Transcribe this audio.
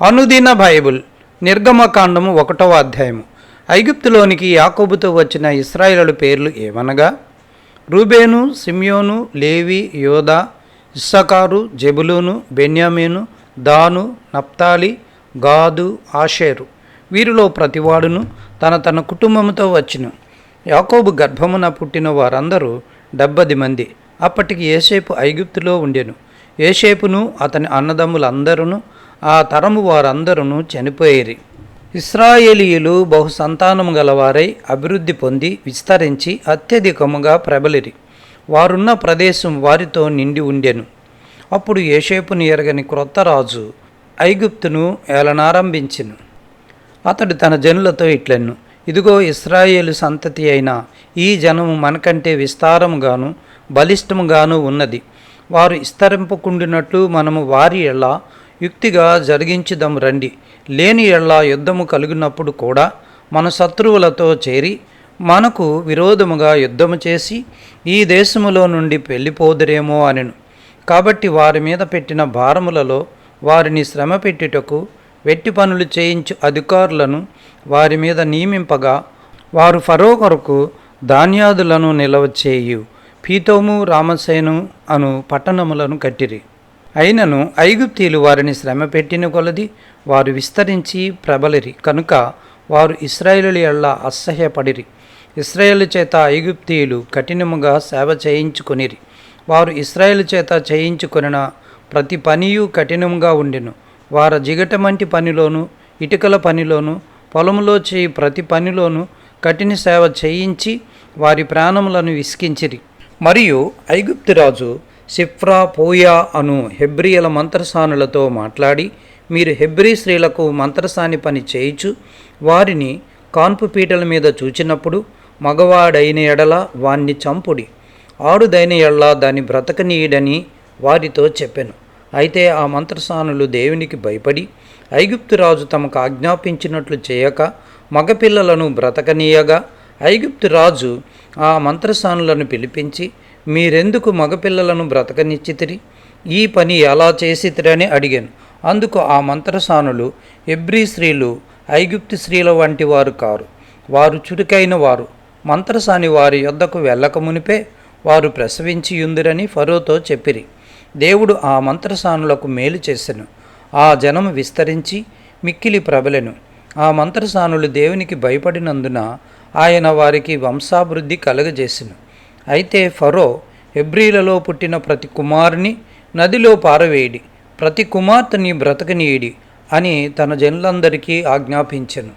అనుదిన బైబుల్ నిర్గమకాండము 1వ అధ్యాయము. ఐగుప్తులోనికి యాకోబుతో వచ్చిన ఇశ్రాయేలు పేర్లు ఏమనగా రూబేను, సిమ్యోను, లేవి, యోదా, ఇస్సాకారు, జెబులూను, బెన్యామీను, దాను, నప్తాలి, గాదు, ఆషేరు. వీరిలో ప్రతివాడును తన కుటుంబముతో వచ్చును. యాకోబు గర్భమున పుట్టిన వారందరూ 70 మంది. అప్పటికి యోసేపు ఐగుప్తులో ఉండెను. యోసేపును అతని అన్నదమ్ములందరూ ఆ తరము వారందరూ చనిపోయేరి. ఇశ్రాయేలీయులు బహు సంతానము గలవారై అభివృద్ధి పొంది విస్తరించి అత్యధికముగా ప్రబలిరి. వారున్న ప్రదేశం వారితో నిండి ఉండెను. అప్పుడు యోసేపును ఎరగని క్రొత్త రాజు ఐగుప్తును ఏలనారంభించెను. అతడు తన జనులతో ఇట్లెను, ఇదిగో ఇశ్రాయేలు సంతతి అయిన ఈ జనము మనకంటే విస్తారముగాను బలిష్టముగాను ఉన్నది. వారు విస్తరింపకుండినట్లు మనము వారి ఎళ్ళ యుక్తిగా జరిగించుదాము రండి. లేని ఎళ్ళ యుద్ధము కలిగినప్పుడు కూడా మన శత్రువులతో చేరి మనకు విరోధముగా యుద్ధము చేసి ఈ దేశములో నుండి వెళ్ళిపోదురేమో అనెను. కాబట్టి వారి మీద పెట్టిన భారములలో వారిని శ్రమ పెట్టుటకు వెట్టి పనులు చేయించు అధికారులను వారి మీద నియమింపగా వారు ఫరో కొరకు ధాన్యాదులను నిలవ చేయు పీతోము, రామసేను అను పట్టణములను కట్టిరి. అయినను ఐగుప్తీయులు వారిని శ్రమ పెట్టిన కొలది వారు విస్తరించి ప్రబలిరి కనుక వారు ఇశ్రాయేలు ఎళ్ళ అసహ్యపడిరి. ఇశ్రాయేలు చేత ఐగుప్తీయులు కఠినముగా సేవ చేయించుకొనిరి. వారు ఇశ్రాయేలు చేత చేయించుకొనిన ప్రతి పనియు కఠినముగా ఉండెను. వారు జిగటమంటి పనిలోను ఇటుకల పనిలోను పొలములో చేయి ప్రతి పనిలోను కఠిన సేవ చేయించి వారి ప్రాణములను విసికించిరి. మరియు ఐగుప్తు రాజు సిఫ్రా, పోయా అను హెబ్రియల మంత్రసానులతో మాట్లాడి, మీరు హెబ్రీ స్త్రీలకు మంత్రసాని పని చేయించు వారిని కాన్పు పీటల మీద చూచినప్పుడు మగవాడైన ఎడల వాణ్ణి చంపుడి, ఆడుదైన ఎడల దాన్ని బ్రతకనీయుడని వారితో చెప్పెను. అయితే ఆ మంత్రసానులు దేవునికి భయపడి ఐగుప్తు రాజు తమకు ఆజ్ఞాపించినట్లు చేయక మగపిల్లలను బ్రతకనీయగా ఐగుప్తు రాజు ఆ మంత్రసానులను పిలిపించి, మీరెందుకు మగపిల్లలను బ్రతకనిచ్చితిరి? ఈ పని ఎలా చేసితిరని అడిగాను. అందుకు ఆ మంత్రసానులు, హెబ్రీ స్త్రీలు ఐగుప్తు స్త్రీల వంటి వారు కారు, వారు చురుకైన వారు. మంత్రసాని వారి యొద్దకు వెళ్ళక మునిపే వారు ప్రసవించియుందిరని ఫరోతో చెప్పిరి. దేవుడు ఆ మంత్రసానులకు మేలు చేసెను. ఆ జనము విస్తరించి మిక్కిలి ప్రబలెను. ఆ మంత్రసానులు దేవునికి భయపడినందున ఆయన వారికి వంశాభివృద్ధి కలుగజేసెను. అయితే ఫరో హెబ్రీలలో పుట్టిన ప్రతి కుమారుని నదిలో పారవేయడి, ప్రతి కుమార్తెని బ్రతకనీయుడి అని తన జనులందరికీ ఆజ్ఞాపించెను.